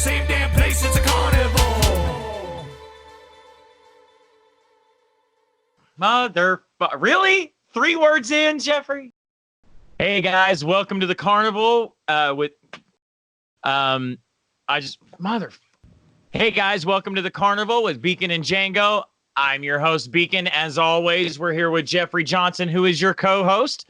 same damn place, it's a carnival. Really? 3 words in, Jeffrey? Hey guys, welcome to the carnival Hey guys, welcome to the carnival with BKEN and JEFFERYJOHNSON. I'm your host, BKEN. As always, we're here with Jeffrey Johnson, who is your co-host.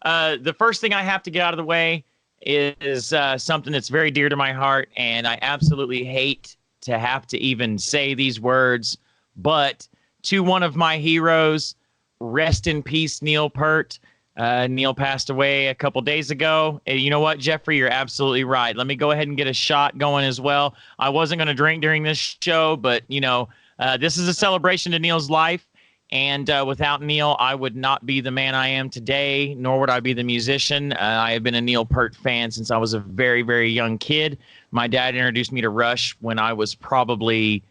The first thing I have to get out of the way is something that's very dear to my heart, and I absolutely hate to have to even say these words, but to one of my heroes, rest in peace, Neil Peart. Neil passed away a couple days ago. You know what, Jeffrey? You're absolutely right. Let me go ahead and get a shot going as well. I wasn't going to drink during this show, but, you know, this is a celebration to Neil's life. And without Neil, I would not be the man I am today, nor would I be the musician. I have been a Neil Peart fan since I was a very, very young kid. My dad introduced me to Rush when I was probably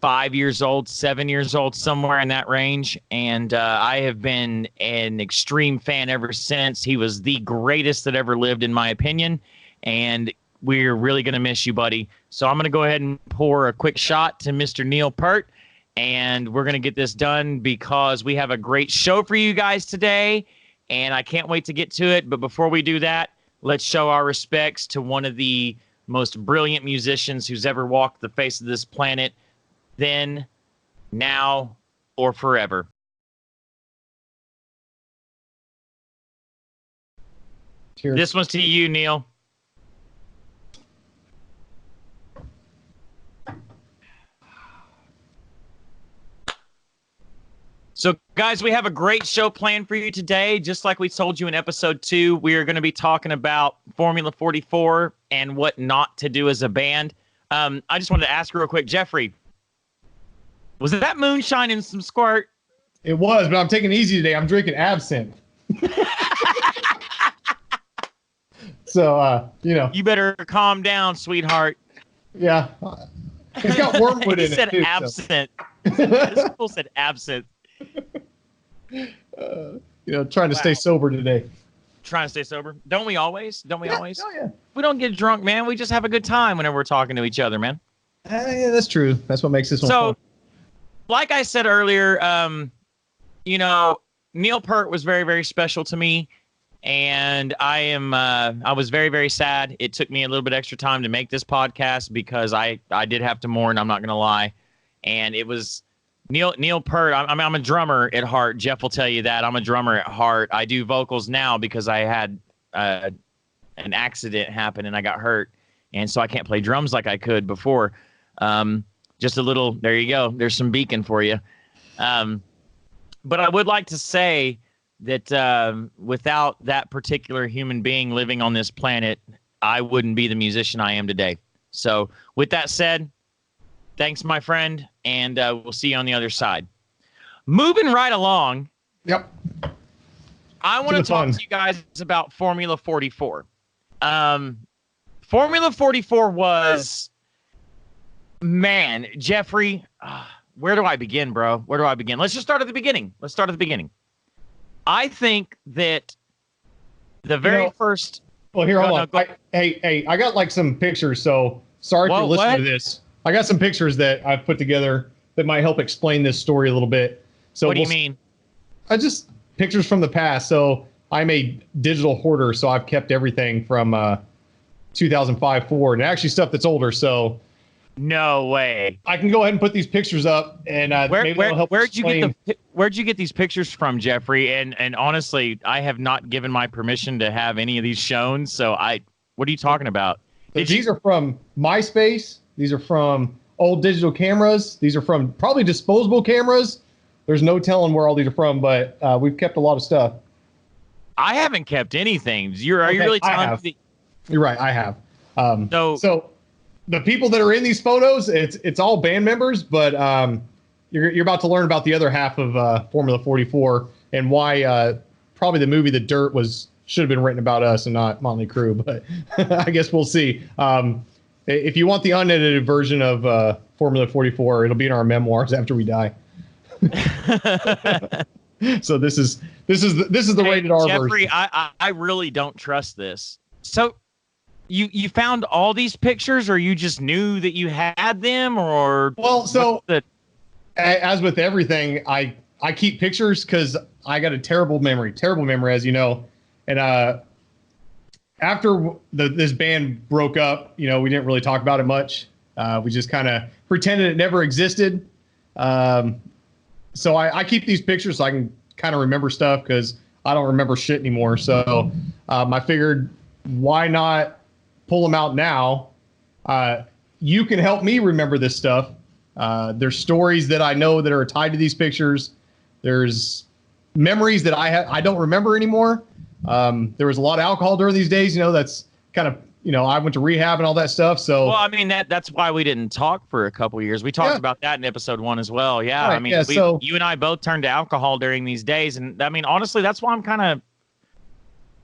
5 years old, 7 years old, somewhere in that range. And I have been an extreme fan ever since. He was the greatest that ever lived, in my opinion. And we're really going to miss you, buddy. So I'm going to go ahead and pour a quick shot to Mr. Neil Peart. And we're going to get this done because we have a great show for you guys today. And I can't wait to get to it. But before we do that, let's show our respects to one of the most brilliant musicians who's ever walked the face of this planet. Then, now, or forever. Cheers. This one's to you, Neil. So, guys, we have a great show planned for you today. Just like we told you in episode 2, we are going to be talking about Formula 44 and what not to do as a band. I just wanted to ask real quick, Jeffrey, was that moonshine in some squirt? It was, but I'm taking it easy today. I'm drinking absinthe. So, you know. You better calm down, sweetheart. Yeah. It's got wormwood in it. He said too, absinthe. So. This fool said absinthe. You know, trying to stay sober today. Trying to stay sober. Don't we always? Don't we always? Oh, yeah. We don't get drunk, man. We just have a good time whenever we're talking to each other, man. Yeah, that's true. That's what makes this one fun. Like I said earlier, you know, Neil Peart was very, very special to me. And I was very, very sad. It took me a little bit extra time to make this podcast because I did have to mourn, I'm not going to lie. And it was Neil Peart. I'm a drummer at heart. Jeff will tell you that. I'm a drummer at heart. I do vocals now because I had an accident happen and I got hurt. And so I can't play drums like I could before. Just a little, there you go. There's some BKEN for you. But I would like to say that without that particular human being living on this planet, I wouldn't be the musician I am today. So with that said, thanks, my friend, and we'll see you on the other side. Moving right along. Yep. I want to talk to you guys about Formula 44. Formula 44 was... Man, Jeffrey, where do I begin, bro? Where do I begin? Let's just start at the beginning. I think that the very first... Well, here, hold on. I got like some pictures, so sorry for listening to this. I got some pictures that I've put together that might help explain this story a little bit. So what do you mean? I just pictures from the past. So I'm a digital hoarder, so I've kept everything from 2005 forward, and actually stuff that's older, so... No way. I can go ahead and put these pictures up, and maybe it'll help explain. Where'd you get these pictures from, Jeffrey? And honestly, I have not given my permission to have any of these shown. So what are you talking about? These are from MySpace. These are from old digital cameras. These are from probably disposable cameras. There's no telling where all these are from, but we've kept a lot of stuff. I haven't kept anything. Are you really telling me? You're right. I have. So the people that are in these photos, it's all band members, but you're about to learn about the other half of Formula 44 and why probably the movie The Dirt should have been written about us and not Motley Crue, but I guess we'll see. If you want the unedited version of Formula 44, it'll be in our memoirs after we die. So this is the rated R Jeffrey, version. I really don't trust this. So you found all these pictures, or you just knew that you had them, or well, so as with everything, I keep pictures because I got a terrible memory, as you know. And after this band broke up, you know, we didn't really talk about it much. We just kind of pretended it never existed. So I keep these pictures so I can kind of remember stuff because I don't remember shit anymore. So I figured, why not pull them out now? You can help me remember this stuff. There's stories that I know that are tied to these pictures. There's memories that I don't remember anymore. There was a lot of alcohol during these days. You know, that's kind of, you know, I went to rehab and all that stuff. So, well, I mean, that's why we didn't talk for a couple of years. We talked about that in episode 1 as well. Yeah. Right, I mean, so you and I both turned to alcohol during these days. And I mean, honestly, that's why I'm kind of,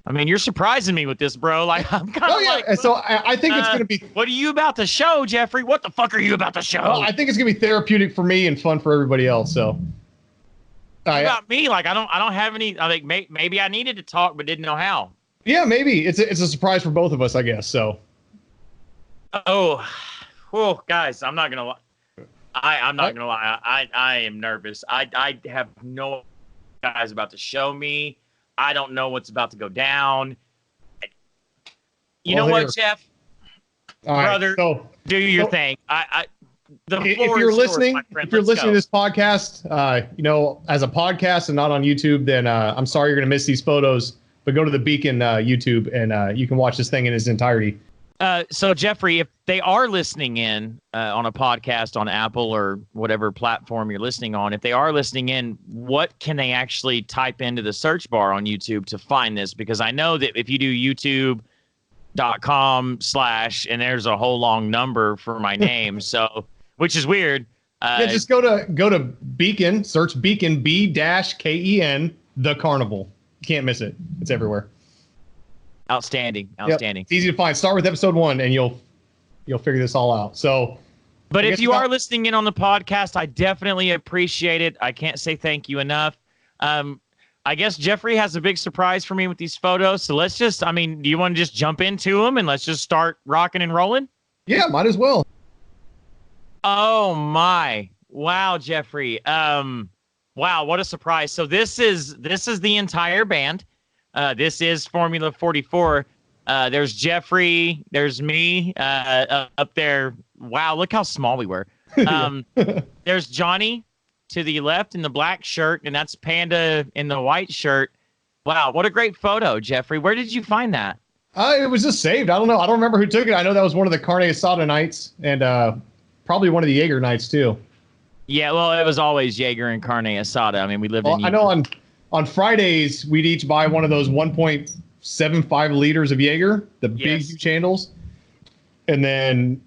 I mean, you're surprising me with this, bro. Like, I'm kind of like, so I think it's going to be, what are you about to show, Jeffrey? What the fuck are you about to show? Well, I think it's going to be therapeutic for me and fun for everybody else. So. What about me? Like, I don't have any, I think maybe I needed to talk, but didn't know how. Yeah, maybe it's a surprise for both of us, I guess. So. Oh, well, guys, I'm not gonna lie. I'm not gonna lie. I am nervous. I have no guys about to show me. I don't know what's about to go down. You know what, Jeff? Brother, so, do your thing. If you're listening to this podcast, you know, as a podcast and not on YouTube, then I'm sorry you're gonna miss these photos. But go to the BKEN YouTube and you can watch this thing in its entirety. So, Jeffrey, if they are listening in on a podcast on Apple or whatever platform you're listening on, if they are listening in, what can they actually type into the search bar on YouTube to find this? Because I know that if you do youtube.com/ and there's a whole long number for my name, so which is weird. Yeah, just go to BKEN, search BKEN, B-KEN, The Carnival. You can't miss it. It's everywhere. Outstanding. Yep. It's easy to find. Start with episode 1 and you'll figure this all out. So, but if you are listening in on the podcast, I definitely appreciate it. I can't say thank you enough. I guess Jeffrey has a big surprise for me with these photos. So let's just, I mean, do you want to just jump into them and let's just start rocking and rolling? Yeah, might as well. Oh my. Wow, Jeffrey. Wow, what a surprise. So this is the entire band. This is Formula 44. There's Jeffrey. There's me up there. Wow, look how small we were. There's Johnny to the left in the black shirt, and that's Panda in the white shirt. Wow, what a great photo, Jeffrey. Where did you find that? It was just saved. I don't know. I don't remember who took it. I know that was one of the Carne Asada nights, and probably one of the Jaeger nights, too. Yeah, well, it was always Jaeger and Carne Asada. I mean, we lived in Utah. I know on Fridays, we'd each buy one of those 1.75 liters of Jaeger, the big, huge handles. And then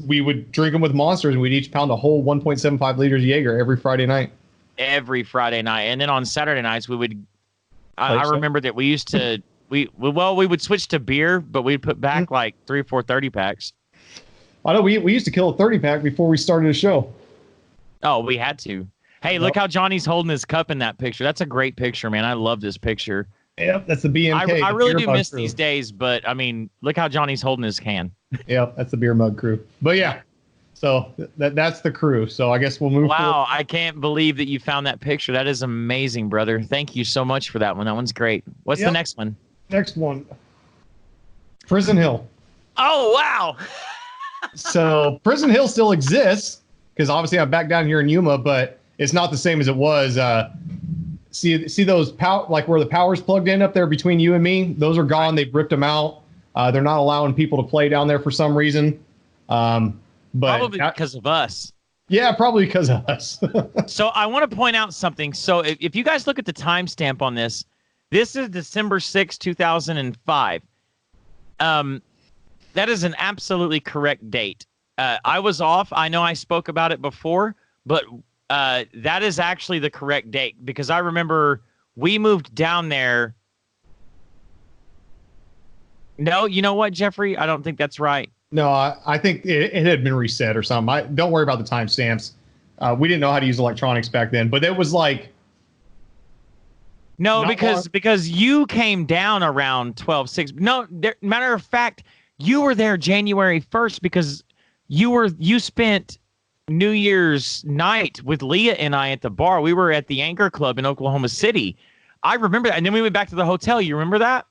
we would drink them with Monsters, and we'd each pound a whole 1.75 liters of Jaeger every Friday night. Every Friday night. And then on Saturday nights, we would, I remember that we used to, we would switch to beer, but we'd put back like 3 or 4 30-packs. I know we used to kill a 30-pack before we started the show. Oh, we had to. Hey, look how Johnny's holding his cup in that picture. That's a great picture, man. I love this picture. Yep, that's the BMK. I really do miss these days, but I mean, look how Johnny's holding his can. Yep, that's the beer mug crew. But yeah, so that's the crew. So I guess we'll move forward. Wow, I can't believe that you found that picture. That is amazing, brother. Thank you so much for that one. That one's great. What's the next one? Next one. Prison Hill. Oh, wow. So Prison Hill still exists because obviously I'm back down here in Yuma, but it's not the same as it was. See those like where the power's plugged in up there between you and me? Those are gone. They've ripped them out. They're not allowing people to play down there for some reason. But probably because of us. Yeah, probably because of us. So I want to point out something. So if you guys look at the timestamp on this, this is December 6, 2005. That is an absolutely correct date. I was off. I know I spoke about it before, but that is actually the correct date because I remember we moved down there. No, you know what, Jeffrey? I don't think that's right. No, I think it had been reset or something. Don't worry about the timestamps. We didn't know how to use electronics back then, but it was like No, Not because you came down around 12/6. No, matter of fact, you were there January 1st because you spent New Year's night with Leah and I at the bar. We were at the Anchor Club in Oklahoma City. I remember that. And then we went back to the hotel. You remember that?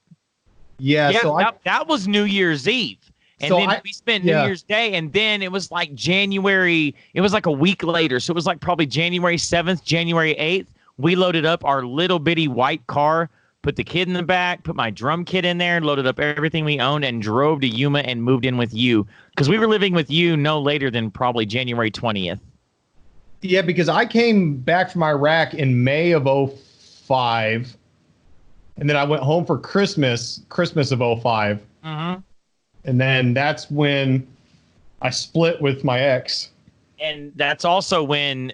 Yeah. So that was New Year's Eve. And then we spent New Year's Day, and then it was like January. It was like a week later. So it was like probably January 7th, January 8th. We loaded up our little bitty white car, put the kid in the back, put my drum kit in there, loaded up everything we owned, and drove to Yuma and moved in with you. Because we were living with you no later than probably January 20th. Yeah, because I came back from Iraq in May of 05. And then I went home for Christmas of 05. Mm-hmm. And then that's when I split with my ex. And that's also when,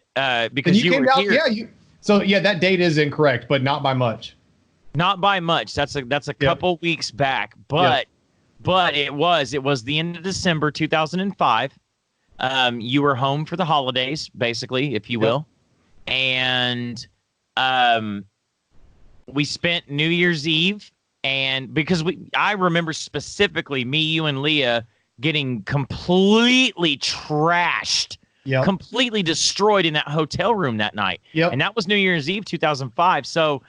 because you came were out, here. So that date is incorrect, but not by much. Not by much. That's a couple weeks back, but it was the end of December 2005. You were home for the holidays, basically, if you will, and we spent New Year's Eve, and because I remember specifically me, you, and Leah getting completely trashed. Completely destroyed in that hotel room that night. And that was New Year's Eve 2005. So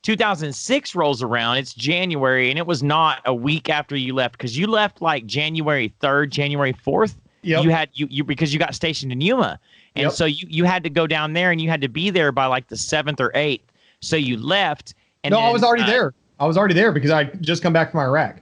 2006 rolls around, it's January, and it was not a week after you left, because you left like January 3rd, January 4th. You had you because you got stationed in Yuma. And so you had to go down there, and you had to be there by like the 7th or 8th. So you left. And I was already there. I was already there because I just come back from Iraq.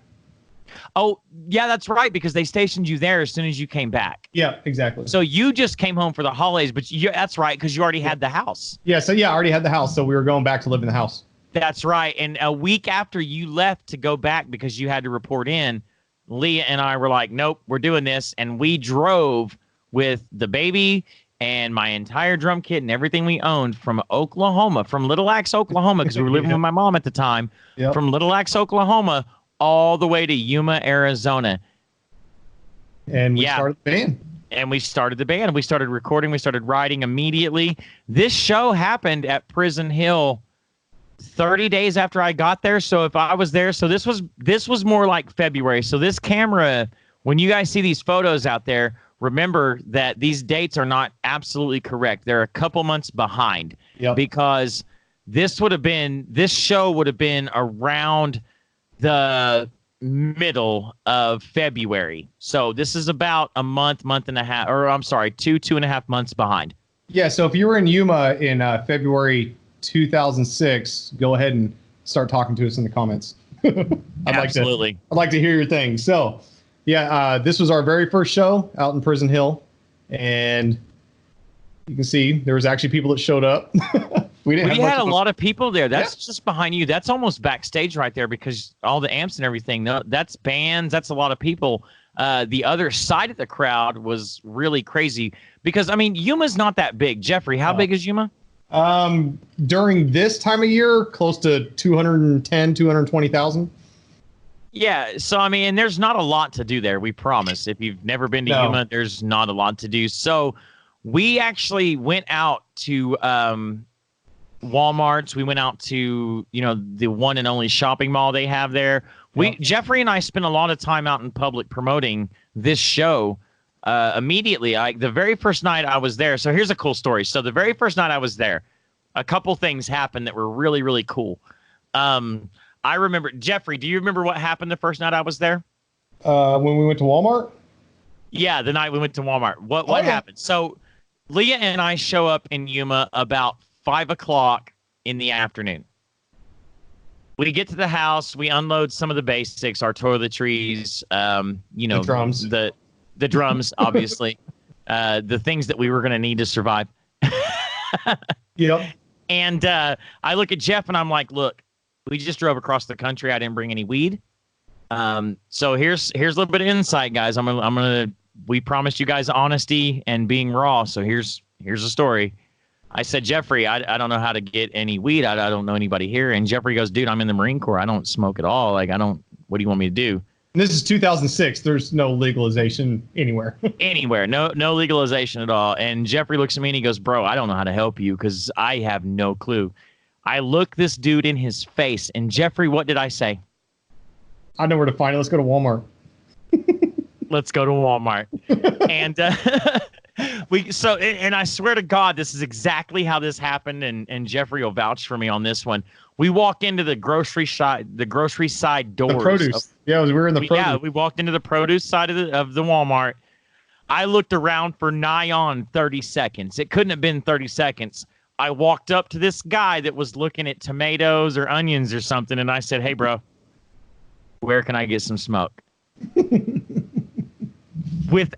Oh, yeah, that's right, because they stationed you there as soon as you came back. Yeah, exactly. So you just came home for the holidays, but that's right, because you already had the house. Yeah, I already had the house, so we were going back to live in the house. That's right. And a week after you left to go back because you had to report in, Leah and I were like, nope, we're doing this. And we drove with the baby and my entire drum kit and everything we owned from Oklahoma, from Little Axe, Oklahoma, because we were living with my mom at the time, from Little Axe, Oklahoma, all the way to Yuma, Arizona. And we started the band. And we started the band. We started recording. We started writing immediately. This show happened at Prison Hill 30 days after I got there. So if I was there, so this was more like February. So this camera, when you guys see these photos out there, remember that these dates are not absolutely correct. They're a couple months behind because this show would have been around the middle of February. So this is about a month and a half, or I'm sorry, 2.5 months behind. Yeah. So if you were in Yuma in February 2006, go ahead and start talking to us in the comments. I'd like to hear your thing. So this was our very first show out in Prison Hill, and you can see there was actually people that showed up. We had a lot of people there. That's just behind you. That's almost backstage right there because all the amps and everything. No, that's bands. That's a lot of people. The other side of the crowd was really crazy because, I mean, Yuma's not that big. Jeffrey, how big is Yuma? During this time of year, close to 210, 220,000. Yeah. So, I mean, and there's not a lot to do there. We promise. If you've never been to Yuma, there's not a lot to do. So we actually went out to, Walmart's. We went out to, the one and only shopping mall they have there. Jeffrey and I spent a lot of time out in public promoting this show. Immediately, the very first night I was there. So here's a cool story. So the very first night I was there, a couple things happened that were really, really cool. I remember, Jeffrey, do you remember what happened the first night I was there? When we went to Walmart? Yeah, the night we went to Walmart. What happened? So Leah and I show up in Yuma about 5 o'clock in the afternoon. We get to the house, we unload some of the basics, our toiletries, the drums. The drums, obviously, the things that we were going to need to survive. And I look at Jeff and I'm like, look, we just drove across the country. I didn't bring any weed. So here's a little bit of insight, guys. We promised you guys honesty and being raw. So here's the story. I said, Jeffrey, I don't know how to get any weed. I don't know anybody here. And Jeffrey goes, dude, I'm in the Marine Corps. I don't smoke at all. What do you want me to do? And this is 2006. There's no legalization anywhere. No legalization at all. And Jeffrey looks at me and he goes, bro, I don't know how to help you because I have no clue. I look this dude in his face, and Jeffrey, what did I say? I know where to find it. Let's go to Walmart. Let's go to Walmart. And and I swear to God, this is exactly how this happened, and Jeffrey will vouch for me on this one. We walked into the grocery side doors. The produce. We were in the produce. Yeah, we walked into the produce side of the Walmart. I looked around for nigh on 30 seconds. It couldn't have been 30 seconds. I walked up to this guy that was looking at tomatoes or onions or something, and I said, "Hey, bro, where can I get some smoke?" With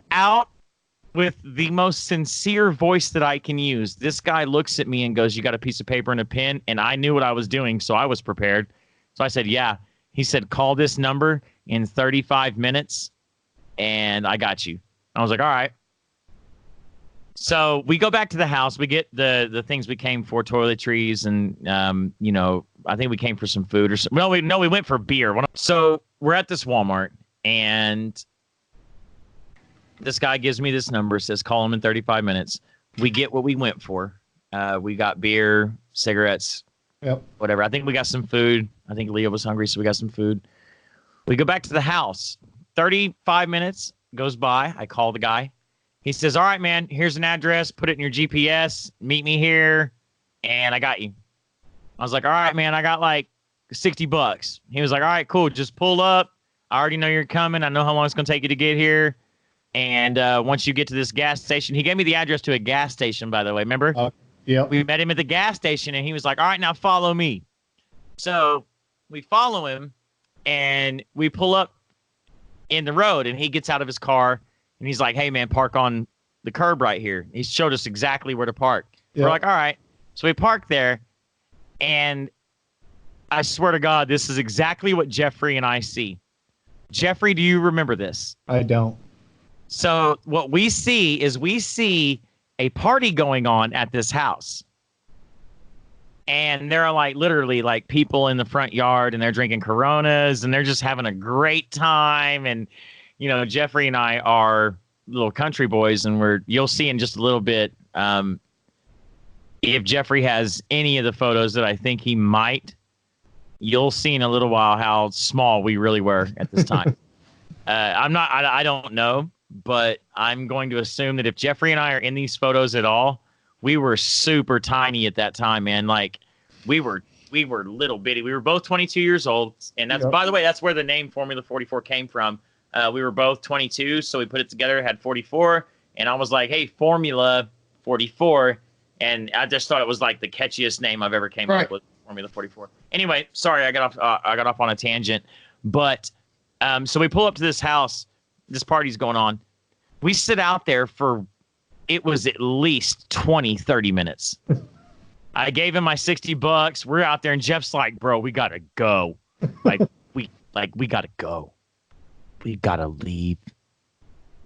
the most sincere voice that I can use, this guy looks at me and goes, "You got a piece of paper and a pen?" And I knew what I was doing, so I was prepared. So I said, "Yeah." He said, "Call this number in 35 minutes, and I got you." I was like, "All right." So we go back to the house. We get the things we came for, toiletries, and I think we came for some food or something. No, we went for beer. So we're at this Walmart, and this guy gives me this number, says call him in 35 minutes. We get what we went for. We got beer, cigarettes, whatever. I think we got some food. I think Leah was hungry, so we got some food. We go back to the house. 35 minutes goes by. I call the guy. He says, "All right, man, here's an address. Put it in your GPS. Meet me here, and I got you." I was like, "All right, man, I got like $60." He was like, "All right, cool. Just pull up. I already know you're coming. I know how long it's going to take you to get here. And once you get to this gas station," he gave me the address to a gas station, by the way. Remember? Yeah. We met him at the gas station, and he was like, "All right, now follow me." So we follow him, and we pull up in the road, and he gets out of his car, and he's like, "Hey, man, park on the curb right here." He showed us exactly where to park. Yep. We're like, "All right." So we park there, and I swear to God, this is exactly what Jeffrey and I see. Jeffrey, do you remember this? I don't. So what we see is a party going on at this house. And there are like literally like people in the front yard, and they're drinking Coronas, and they're just having a great time. And, Jeffrey and I are little country boys, and you'll see in just a little bit, if Jeffrey has any of the photos that I think he might, you'll see in a little while how small we really were at this time. I don't know, but I'm going to assume that if Jeffrey and I are in these photos at all, we were super tiny at that time, man. Like we were little bitty. We were both 22 years old. And that's, by the way, that's where the name Formula 44 came from. We were both 22. So we put it together, had 44. And I was like, "Hey, Formula 44. And I just thought it was like the catchiest name I've ever came up with, Formula 44. Anyway, sorry, I got off on a tangent. But so we pull up to this house. This party's going on. We sit out there for, it was at least 20, 30 minutes. I gave him my $60. We're out there, and Jeff's like, "Bro, we gotta go. We gotta go. We gotta leave.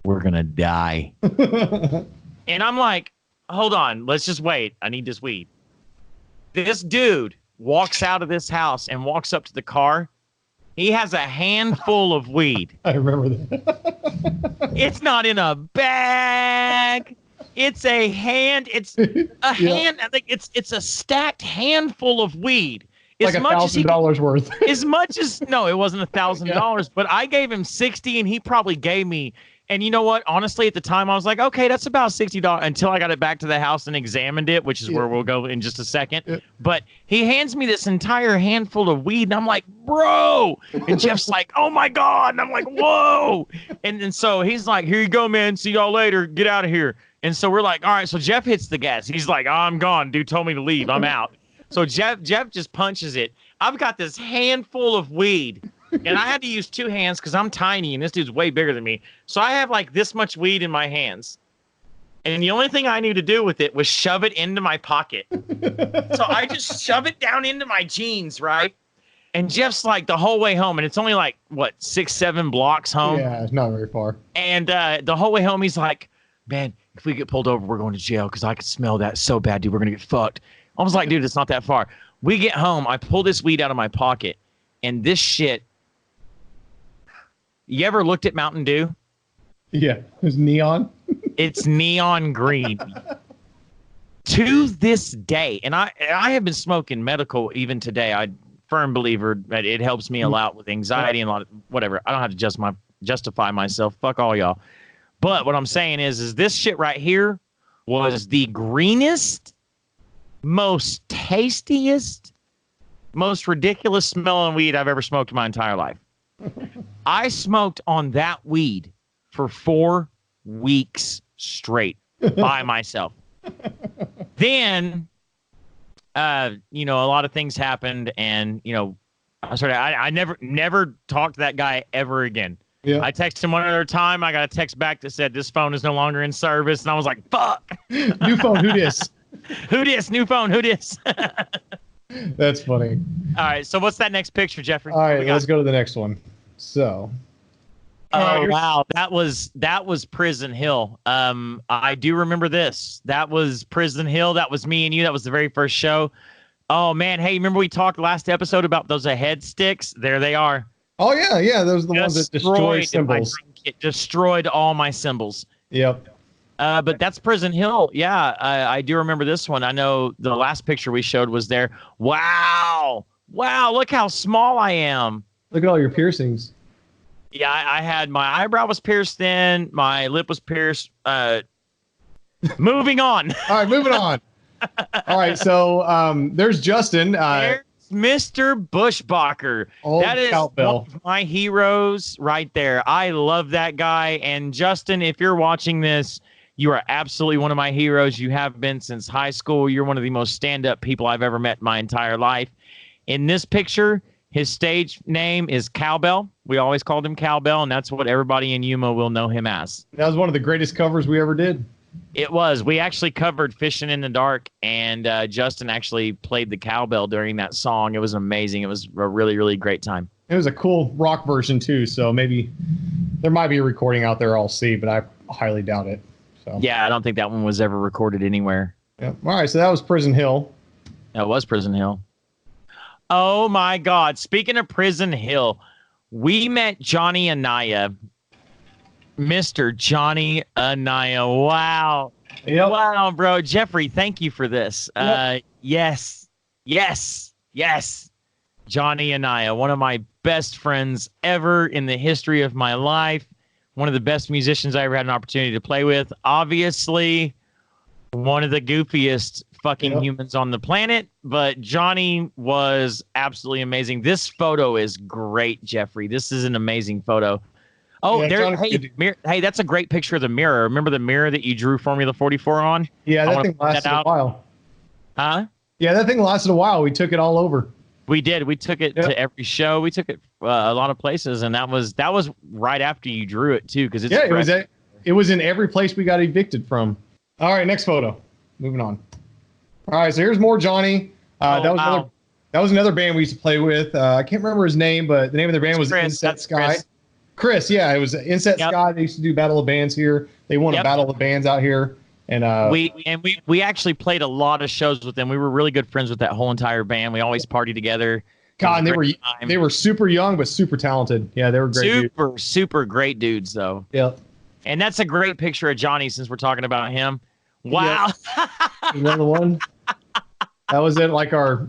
We're gonna die." And I'm like, "Hold on, let's just wait. I need this weed." This dude walks out of this house and walks up to the car. He has a handful of weed. I remember that. It's not in a bag. It's a hand. It's a hand. I think it's a stacked handful of weed. Like $1,000 worth. As much as, no, it wasn't $1,000, but I gave him 60, and he probably gave me. And you know what? Honestly, at the time, I was like, okay, that's about $60 until I got it back to the house and examined it, which is where we'll go in just a second. Yeah. But he hands me this entire handful of weed, and I'm like, "Bro!" And Jeff's like, "Oh my God!" And I'm like, "Whoa!" And so he's like, "Here you go, man. See y'all later. Get out of here." And so we're like, all right. So Jeff hits the gas. He's like, "Oh, I'm gone. Dude told me to leave. I'm out." So Jeff just punches it. I've got this handful of weed. And I had to use two hands because I'm tiny and this dude's way bigger than me. So I have like this much weed in my hands. And the only thing I knew to do with it was shove it into my pocket. So I just shove it down into my jeans, right? And Jeff's like the whole way home. And it's only like, 6, 7 blocks home? Yeah, it's not very far. And the whole way home, he's like, "Man, if we get pulled over, we're going to jail because I could smell that so bad, dude. We're going to get fucked." I was like, "Dude, it's not that far." We get home. I pull this weed out of my pocket. And this shit... You ever looked at Mountain Dew? Yeah, it's neon. It's neon green. To this day, and I have been smoking medical even today. I firm believer that it helps me a lot with anxiety and a lot of whatever. I don't have to justify myself. Fuck all y'all. But what I'm saying is this shit right here was the greenest, most tastiest, most ridiculous smelling weed I've ever smoked in my entire life. I smoked on that weed for 4 weeks straight by myself. Then, a lot of things happened, and I never talked to that guy ever again. Yeah. I texted him one other time. I got a text back that said this phone is no longer in service, and I was like, "Fuck, new phone, who dis? Who dis? New phone, who dis?" That's funny. All right, so what's that next picture, Jeffrey? All right, let's go to the next one. So. Oh wow, that was Prison Hill. I do remember this. That was Prison Hill. That was me and you. That was the very first show. Oh man, hey, remember we talked last episode about those ahead sticks? There they are. Oh yeah, those are the ones that destroy symbols. It destroyed all my symbols. Yep. But that's Prison Hill. Yeah, I do remember this one. I know the last picture we showed was there. Wow, look how small I am. Look at all your piercings. Yeah, I had my eyebrow was pierced in, my lip was pierced. Moving on. All right, moving on. All right, so there's Justin. There's Mr. Bushbacher. That is one of my heroes right there. I love that guy. And Justin, if you're watching this, you are absolutely one of my heroes. You have been since high school. You're one of the most stand-up people I've ever met in my entire life. In this picture, his stage name is Cowbell. We always called him Cowbell, and that's what everybody in Yuma will know him as. That was one of the greatest covers we ever did. It was. We actually covered Fishing in the Dark, and Justin actually played the cowbell during that song. It was amazing. It was a really, really great time. It was a cool rock version, too, so maybe there might be a recording out there I'll see, but I highly doubt it. So. Yeah, I don't think that one was ever recorded anywhere. Yep. All right, so that was Prison Hill. That was Prison Hill. Oh, my God. Speaking of Prison Hill, we met Johnny Anaya. Mr. Johnny Anaya. Wow. Yep. Wow, bro. Jeffrey, thank you for this. Yep. Yes. Johnny Anaya, one of my best friends ever in the history of my life. One of the best musicians I ever had an opportunity to play with. Obviously, one of the goofiest fucking humans on the planet, but Johnny was absolutely amazing. This photo is great, Jeffrey. This is an amazing photo. Oh, yeah, hey, that's a great picture of the mirror. Remember the mirror that you drew Formula 44 on? Yeah, that thing lasted a while. Huh? Yeah, that thing lasted a while. We took it all over. We did. We took it to every show. We took it a lot of places, and that was right after you drew it too, because it was in every place we got evicted from. All right, next photo. Moving on. All right, so here's more Johnny. That was another band we used to play with. I can't remember his name, but the name of the band was Inset Sky. Chris, yeah, it was Inset Sky. They used to do Battle of Bands here. They won a Battle of Bands out here, and we actually played a lot of shows with them. We were really good friends with that whole entire band. We always partied together. God, and they were super young but super talented. Yeah, they were great. Super great dudes though. Yep. And that's a great picture of Johnny since we're talking about him. Wow. Yep. Another one. That was it. Like our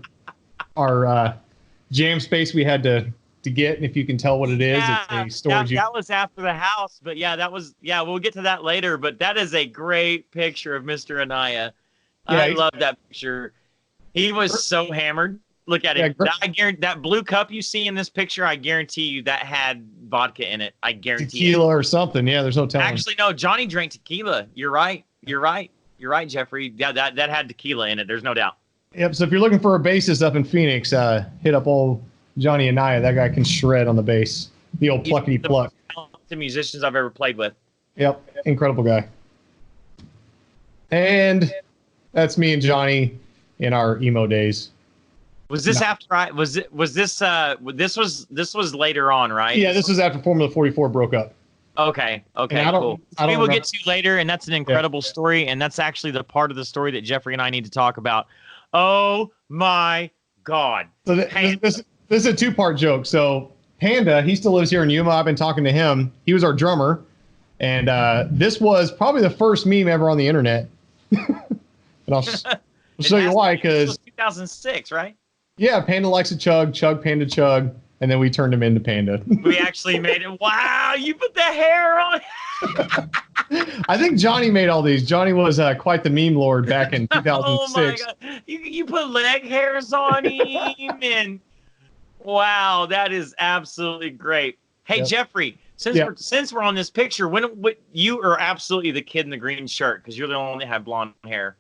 jam space we had to get, and if you can tell what it is, it's a storage. That was after the house, but we'll get to that later. But that is a great picture of Mr. Anaya. Yeah, I love that picture. He was so hammered. Look at it. I guarantee that blue cup you see in this picture, I guarantee you that had vodka in it. I guarantee tequila or something. Yeah, there's no telling. Actually, no, Johnny drank tequila. You're right, Jeffrey. Yeah, that had tequila in it. There's no doubt. Yep. So if you're looking for a bassist up in Phoenix, hit up old Johnny Anaya. That guy can shred on the bass. The old pluckety pluck. The musicians I've ever played with. Yep. Incredible guy. And that's me and Johnny in our emo days. Was this after this was later on, right? Yeah, this was after Formula 44 broke up. Okay, cool. We will get to later, and that's an incredible story, and that's actually the part of the story that Jeffrey and I need to talk about. Oh my God. So this is a two-part joke. So Panda, he still lives here in Yuma. I've been talking to him. He was our drummer, and this was probably the first meme ever on the internet. And I'll show you why. Because 2006, right? Yeah, Panda likes to chug, Panda chug, and then we turned him into Panda. We actually made it. Wow, you put the hair on. I think Johnny made all these. Johnny was quite the meme lord back in 2006. Oh my God. You put leg hairs on him, and wow, that is absolutely great. Hey, Yep. Jeffrey, since we're on this picture, when you are absolutely the kid in the green shirt because you're the only one that had blonde hair.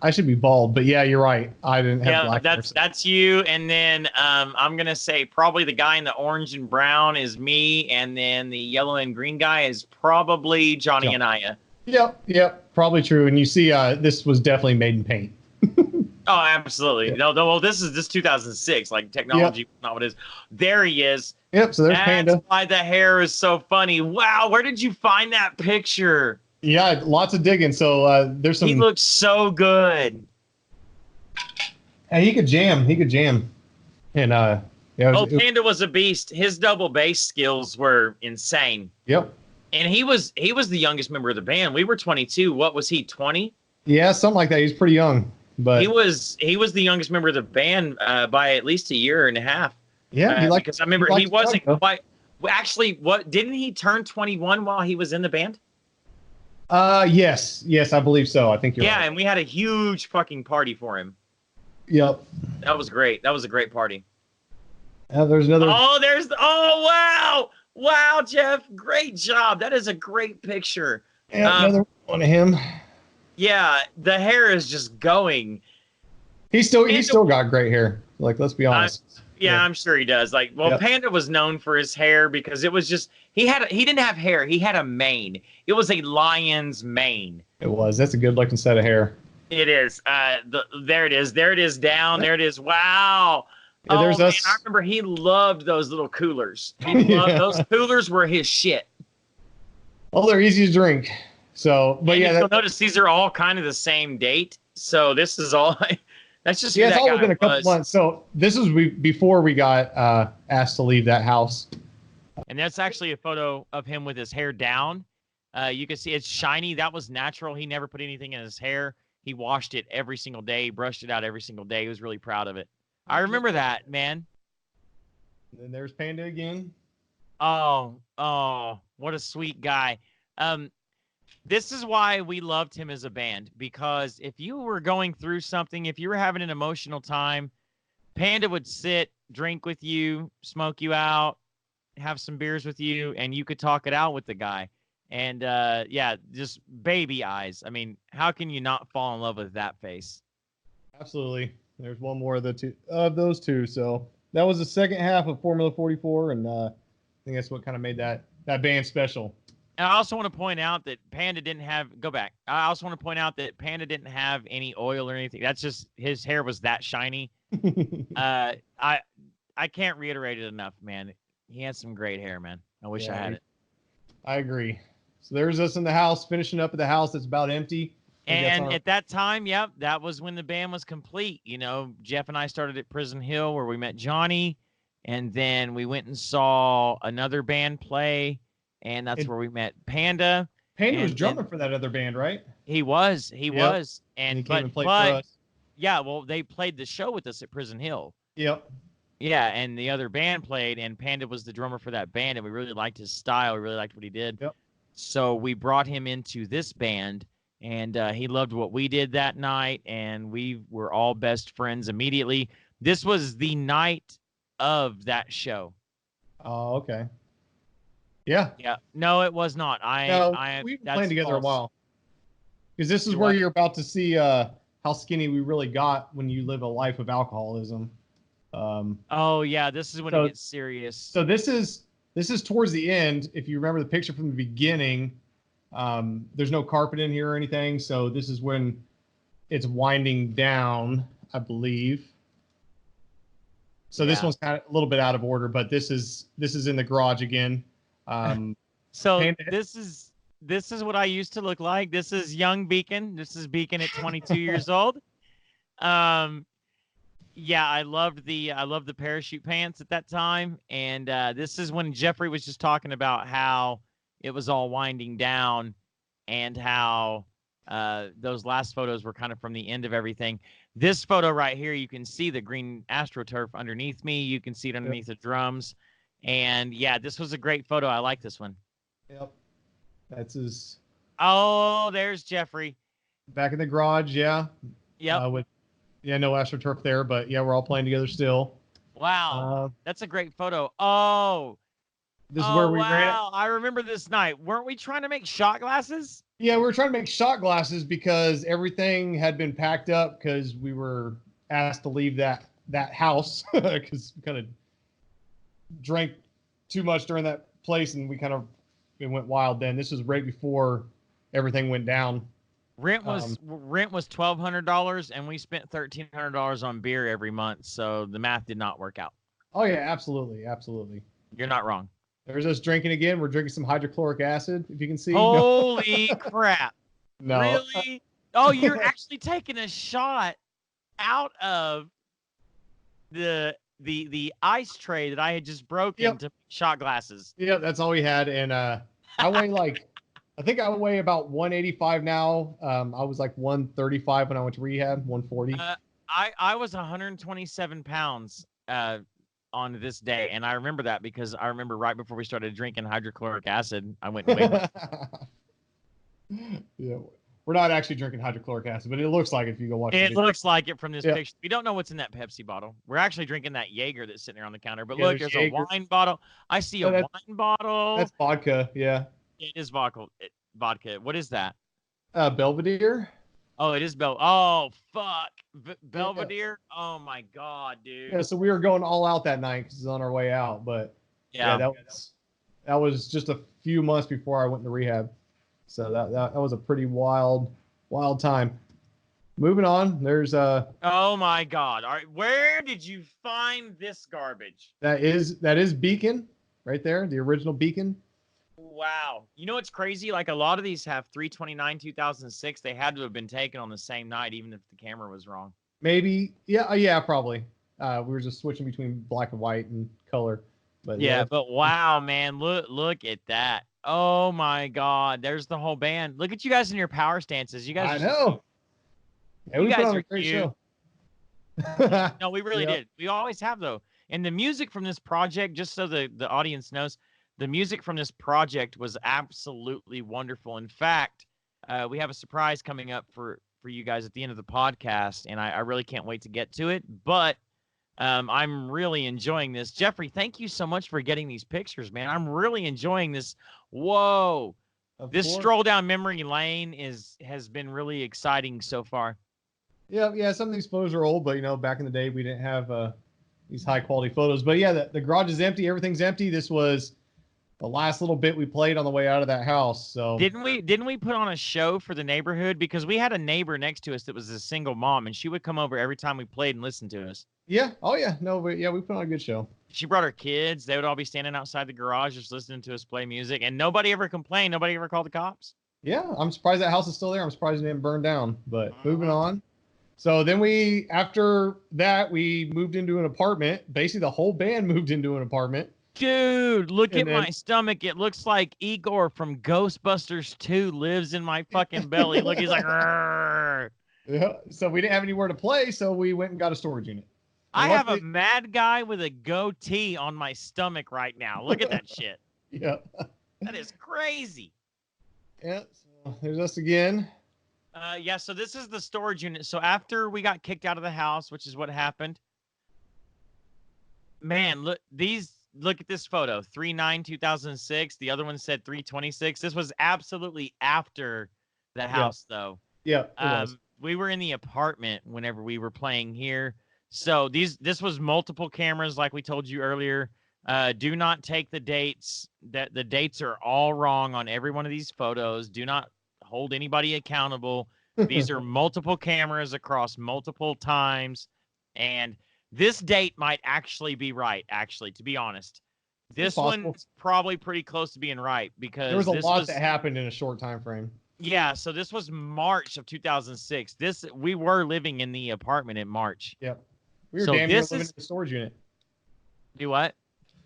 I should be bald, but yeah, you're right. I didn't have black hair. That's you. And then I'm gonna say probably the guy in the orange and brown is me, and then the yellow and green guy is probably Johnny and Aya. Yep, probably true. And you see, this was definitely made in paint. Oh, absolutely. Yep. No, well, this is 2006. Like technology, not what it is. There he is. Yep. So there's Panda. That's why the hair is so funny. Wow, where did you find that picture? Yeah, lots of digging. So there's some. He looks so good. Hey, he could jam. And Panda was a beast. His double bass skills were insane. Yep. And he was the youngest member of the band. We were 22. What was he? 20? Yeah, something like that. He's pretty young, but he was the youngest member of the band by at least a year and a half. Yeah, because I remember he wasn't quite. Actually, didn't he turn 21 while he was in the band? Yes, I believe so. I think you're right. Yeah, and we had a huge fucking party for him. Yep. That was great. That was a great party. There's another. Wow, Jeff, great job. That is a great picture. Yeah, another one of him. Yeah, the hair is just going. He's still got great hair. Like, let's be honest. Yeah, I'm sure he does. Like, well, Panda was known for his hair because it was just he didn't have hair. He had a mane. It was a lion's mane. It was. That's a good looking set of hair. It is. There it is. There it is down. There it is. Wow. Yeah, there's us. Man, I remember he loved those little coolers. He loved those coolers were his shit. Well, they're easy to drink. So, but and yeah, you'll notice these are all kind of the same date. So this is all. That's just it's all within a couple months. So this is before we got asked to leave that house. And that's actually a photo of him with his hair down. You can see it's shiny. That was natural. He never put anything in his hair. He washed it every single day. He brushed it out every single day. He was really proud of it. I remember that, man. And then there's Panda again. Oh, what a sweet guy. This is why we loved him as a band, because if you were going through something, if you were having an emotional time, Panda would sit, drink with you, smoke you out, have some beers with you, and you could talk it out with the guy. And yeah, just baby eyes. I mean, how can you not fall in love with that face? Absolutely. There's one more of those two. So that was the second half of Formula 44, and I think that's what kind of made that band special. And I also want to point out that Panda didn't have. Go back. I also want to point out that Panda didn't have any oil or anything. That's just his hair was that shiny. I can't reiterate it enough, man. He had some great hair, man. I wish I had it. I agree. So there's us in the house, finishing up at the house that's about empty. And at that time, yep, that was when the band was complete. You know, Jeff and I started at Prison Hill where we met Johnny, and then we went and saw another band play, and that's where we met Panda. Panda was drumming for that other band, right? He was. And he came and played for us. Yeah, well, they played the show with us at Prison Hill. Yep. Yeah, and the other band played, and Panda was the drummer for that band, and we really liked his style. We really liked what he did. Yep. So we brought him into this band, and he loved what we did that night, and we were all best friends immediately. This was the night of that show. Oh, okay. Yeah. Yeah. No, it was not. We've been playing together a while. Because this is where you're about to see how skinny we really got when you live a life of alcoholism. Oh yeah, this is when it gets serious. So this is towards the end. If you remember the picture from the beginning, there's no carpet in here or anything. So this is when it's winding down, I believe. So this one's kind of a little bit out of order, but this is in the garage again. So this is what I used to look like. This is young BKEN. This is BKEN at 22 years old. Yeah, I loved the parachute pants at that time, and this is when Jeffrey was just talking about how it was all winding down, and how Those last photos were kind of from the end of everything. This photo right here, you can see the green AstroTurf underneath me. You can see it underneath the drums. And yeah, this was a great photo. I like this one. Yep. That's his. Oh, there's Jeffrey. Back in the garage, yeah. Yep. With no AstroTurf there, but yeah, we're all playing together still. Wow. That's a great photo. Oh. This is where we ran. Wow. I remember this night. Weren't we trying to make shot glasses? Yeah, we were trying to make shot glasses because everything had been packed up because we were asked to leave that house because we kind of drank too much during that place and it went wild then. This was right before everything went down. Rent was $1,200 and we spent $1,300 on beer every month, so the math did not work out. Oh yeah, absolutely, absolutely. You're not wrong. There's us drinking again. We're drinking some hydrochloric acid, if you can see. Holy crap. No. Really? Oh, you're actually taking a shot out of the ice tray that I had just broken to make shot glasses. Yeah, that's all we had. And I weigh I think I weigh about 185 now. I was like 135 when I went to rehab, 140. I was 127 pounds on this day, and I remember that because I remember right before we started drinking hydrochloric acid, I went way back. Yeah, we're not actually drinking hydrochloric acid, but it looks like it if you go watch it. It looks like it from this picture. We don't know what's in that Pepsi bottle. We're actually drinking that Jaeger that's sitting there on the counter. But look, there's Jaeger. A wine bottle. I see a wine bottle. That's vodka. Yeah, it is vodka. Vodka. What is that? Belvedere. Oh, it is Oh, fuck. Belvedere? Yeah. Oh, my God, dude. Yeah, so we were going all out that night because it's on our way out. But, yeah, that was just a few months before I went into rehab. So that was a pretty wild time. Moving on, there's Oh, my God. All right, where did you find this garbage? That is BKEN right there, the original BKEN. Wow. You know what's crazy? Like a lot of these have 3/29/2006. They had to have been taken on the same night, even if the camera was wrong. Maybe. Yeah, probably. We were just switching between black and white and color. But yeah, but wow, man, look at that. Oh my God, there's the whole band. Look at you guys in your power stances. You guys. I know. Yeah, you guys are a great show. No, we really did. We always have though. And the music from this project, just so the audience knows, the music from this project was absolutely wonderful. In fact, we have a surprise coming up for you guys at the end of the podcast, and I really can't wait to get to it. But I'm really enjoying this. Jeffrey, thank you so much for getting these pictures, man. I'm really enjoying this. Whoa. This stroll down memory lane has been really exciting so far. Yeah, some of these photos are old, but, back in the day, we didn't have these high-quality photos. But, yeah, the garage is empty. Everything's empty. This was the last little bit we played on the way out of that house. So didn't we put on a show for the neighborhood? Because we had a neighbor next to us that was a single mom, and she would come over every time we played and listen to us. Yeah. Oh yeah. No, but yeah, we put on a good show. She brought her kids. They would all be standing outside the garage just listening to us play music, and nobody ever complained. Nobody ever called the cops. Yeah, I'm surprised that house is still there. I'm surprised it didn't burn down. But moving on. So then after that, we moved into an apartment. Basically, the whole band moved into an apartment. Dude, look at my stomach. It looks like Igor from Ghostbusters 2 lives in my fucking belly. Look, he's like, "Rrr." Yeah. So we didn't have anywhere to play, so we went and got a storage unit. I have a mad guy with a goatee on my stomach right now. Look at that shit. Yeah. That is crazy. Yeah. So there's us again. Yeah, so this is the storage unit. So after we got kicked out of the house, which is what happened. Man, look at this photo. 3/9/2006. The other one said 3/26. This was absolutely after the house, though. Yeah. We were in the apartment whenever we were playing here. So this was multiple cameras, like we told you earlier. Do not take the dates. The dates are all wrong on every one of these photos. Do not hold anybody accountable. These are multiple cameras across multiple times. And this date might actually be right, to be honest. This one's probably pretty close to being right because there was a lot that happened in a short time frame. Yeah, so this was March of 2006. We were living in the apartment in March. Yep. We were damn near living in the storage unit. Do what?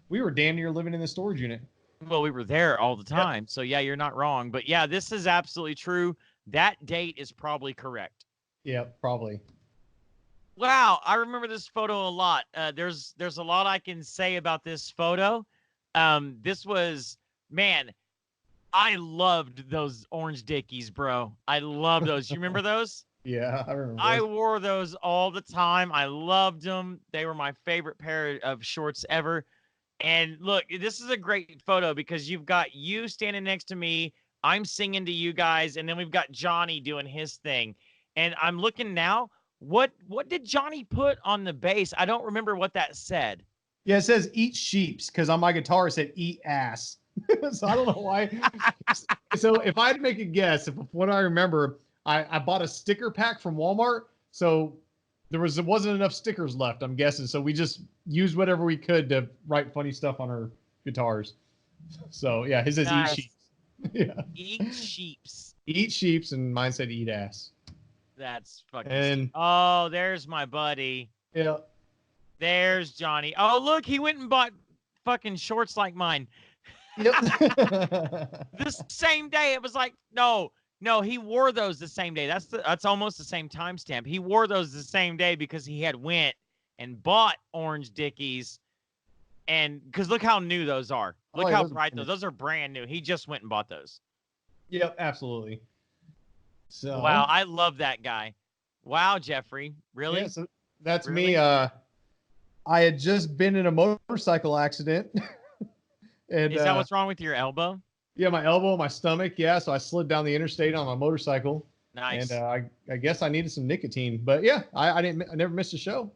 We were damn near living in the storage unit. Well, we were there all the time. Yep. So, yeah, you're not wrong. But, yeah, this is absolutely true. That date is probably correct. Yeah, probably. Wow, I remember this photo a lot. There's a lot I can say about this photo. This was, man, I loved those orange dickies, bro. I love those. You remember those? Yeah, I remember I those. wore those all the time. I loved them. They were my favorite pair of shorts ever. And look, this is a great photo because you've got you standing next to me. I'm singing to you guys, and then we've got Johnny doing his thing. And I'm looking now. What did Johnny put on the bass? I don't remember what that said. Yeah, it says eat sheeps because on my guitar it said eat ass. So I don't know why. So if I had to make a guess, if what I remember, I bought a sticker pack from Walmart. So there wasn't enough stickers left, I'm guessing. So we just used whatever we could to write funny stuff on our guitars. So yeah, his says Nice. eat sheeps. Yeah. Eat sheeps. Eat sheeps, and mine said eat ass. That's fucking. And oh, there's my buddy. yeah. There's Johnny. Oh, look, he went and bought fucking shorts like mine. Yep. The same day. It was like, no, he wore those the same day. That's almost the same timestamp. He wore those the same day because he had went and bought orange dickies. And because look how new those are. Look how bright those are brand new. He just went and bought those. Yep, absolutely. So wow, I love that guy. Wow, Jeffrey. Really? Yeah, so that's Really? me. I had just been in a motorcycle accident. And Is that what's wrong with your elbow? yeah, my elbow, my stomach. Yeah, so I slid down the interstate on my motorcycle. Nice. And I guess I needed some nicotine. But yeah, I never missed a show.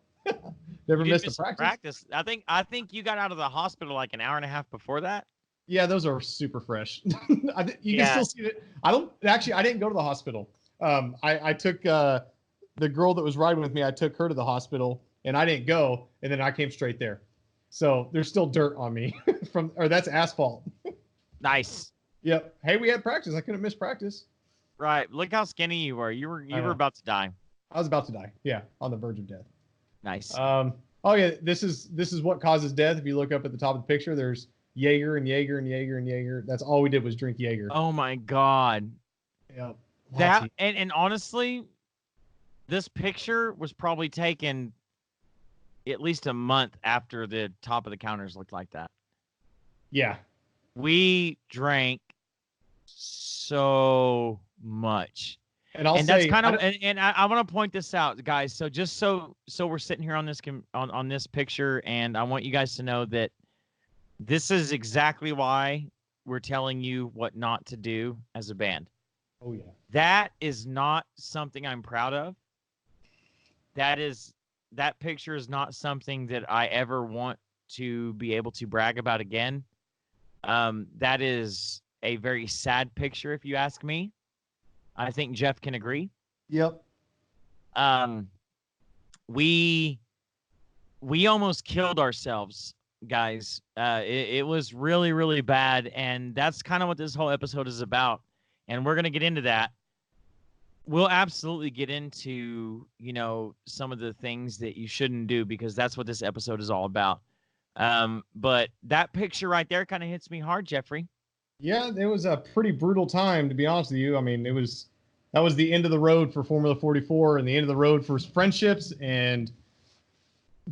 Never You missed did a miss practice. I think you got out of the hospital like an hour and a half before that. Yeah, those are super fresh. You Yeah. can still see it. I didn't go to the hospital. I took the girl that was riding with me. I took her to the hospital, and I didn't go. And then I came straight there. So there's still dirt on me that's asphalt. Nice. Yep. Hey, we had practice. I couldn't miss practice. Right. Look how skinny you were. You were about to die. I was about to die. Yeah, on the verge of death. Nice. Oh yeah, this is what causes death. If you look up at the top of the picture, there's Jaeger and Jaeger and Jaeger and Jaeger. That's all we did was drink Jaeger. Oh my God. Yep. That and honestly, this picture was probably taken at least a month after the top of the counters looked like that. Yeah. We drank so much. And I'll say, that's kind of, and I want to point this out, guys. So just so we're sitting here on this on this picture, and I want you guys to know that this is exactly why we're telling you what not to do as a band. Oh yeah. That is not something I'm proud of. That picture is not something that I ever want to be able to brag about again. That is a very sad picture, if you ask me. I think Jeff can agree. Yep. We almost killed ourselves, guys. It was really, really bad, and that's kind of what this whole episode is about. And we're gonna get into that. We'll absolutely get into, some of the things that you shouldn't do because that's what this episode is all about. But that picture right there kind of hits me hard, Jeffrey. Yeah, it was a pretty brutal time, to be honest with you. I mean, that was the end of the road for Formula 44 and the end of the road for friendships and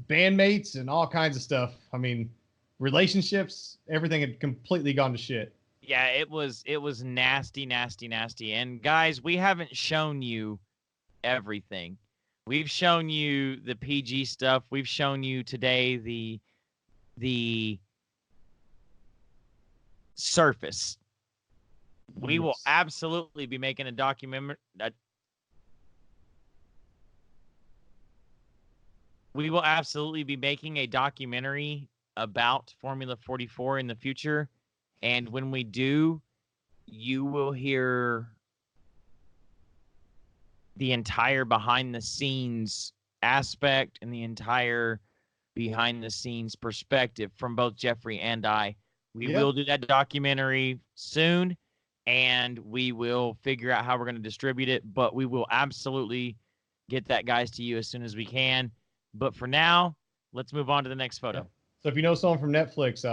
bandmates and all kinds of stuff. I mean, relationships, everything had completely gone to shit. Yeah, it was nasty, nasty, nasty. And guys, we haven't shown you everything. We've shown you the PG stuff. We've shown you today the surface. We will absolutely be making a documentary. We will absolutely be making a documentary about Formula 44 in the future. And when we do, you will hear the entire behind the scenes aspect and the entire behind the scenes perspective from both Jeffrey and I. We will do that documentary soon, and we will figure out how we're going to distribute it, but we will absolutely get that, guys, to you as soon as we can. But for now, let's move on to the next photo. So if you know someone from Netflix,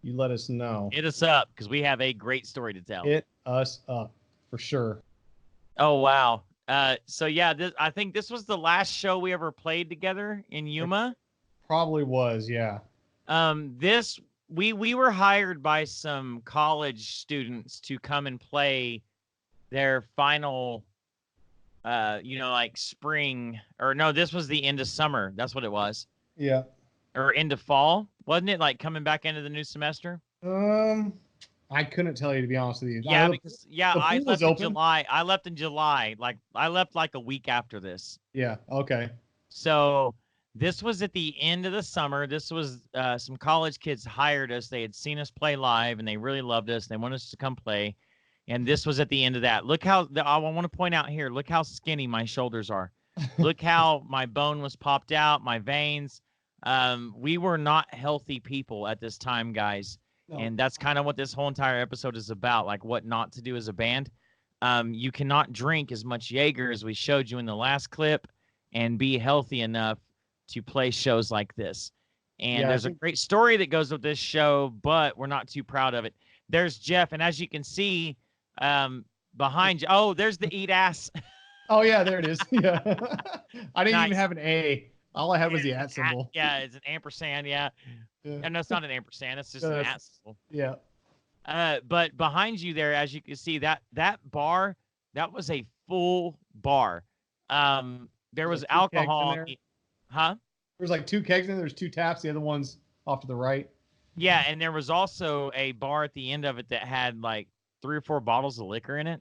you let us know. Hit us up because we have a great story to tell. Hit us up for sure. Oh wow. So yeah, I think this was the last show we ever played together in Yuma. Probably was, yeah. This we were hired by some college students to come and play their final like spring, or no, this was the end of summer. That's what it was. Yeah. Or end of fall, wasn't it? Like coming back into the new semester. I couldn't tell you, to be honest with you. Yeah, because I pool was left in open. July. I left in July. Like I left like a week after this. Yeah. Okay. So this was at the end of the summer. This was some college kids hired us. They had seen us play live and they really loved us. They wanted us to come play. And this was at the end of that. Look how I want to point out here. Look how skinny my shoulders are. Look how my bone was popped out, my veins. We were not healthy people at this time, guys. No. And that's kind of what this whole entire episode is about, like what not to do as a band. You cannot drink as much Jaeger as we showed you in the last clip and be healthy enough to play shows like this. And there's a great story that goes with this show, but we're not too proud of it. There's Jeff, and as you can see, behind you, oh, there's the eat ass. Oh yeah, there it is. Yeah. I didn't even Nice. have an A. All I had was the at symbol. Yeah, it's an ampersand. Yeah. And no, it's not an ampersand. It's just an at symbol. Yeah. But behind you there, as you can see, that bar, that was a full bar. There was alcohol. Huh? There's like 2 kegs in there. There's 2 taps. The other one's off to the right. Yeah, and there was also a bar at the end of it that had like 3 or 4 bottles of liquor in it.